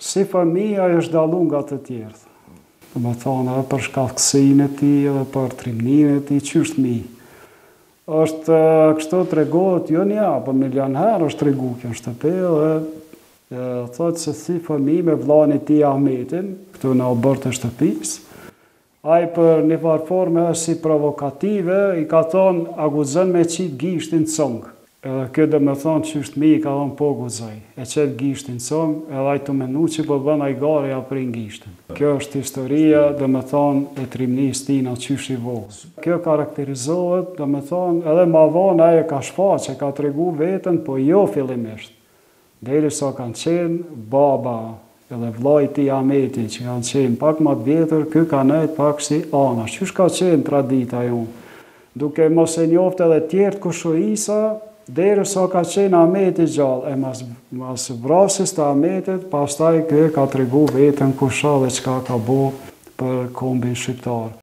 si fëmija është dallu nga të tjerë. Do me thonë, edhe për shkallësinë e tij, edhe për trimnimin e tij, ç'është mi. Është kështu tregohet, jo një, po milion herë është tregu kjo në shtëpi, dhe thotë se si fëmijë me vllahun e tij Ahmetin, këtu në obër të shtëpisë. Ai për një farë forme është si provokative, i ka thonë aguzën me qitë gishtin cong. Edhe kjo dhe me thonë që është mi, i ka thonë po guzoj. E qëtë gishtin cong, edhe ai të menu që po bën ai gare ja prin gishtin. Kjo është historia, dhe me thonë, e trimnis tina qysh i vogël. Kjo karakterizohet, dhe me thonë, edhe ma vonë ai e ka shfaqe, ka tregu vetën, po jo fillimisht. Deri sa kanë qenë baba, edhe vllai i tij Ahmeti, që kanë qenë pak më të vjetër, ky ka nejt pak si anash. Qysh ka qenë tradita jonë? Duke mos e njoftë edhe tjertë kushuisa, deri sa ka qenë Ahmeti gjallë, e mas vrasjes të Ahmetit, pastaj ky ka tregu vetën kusha dhe çka ka bo për kombin shqiptar.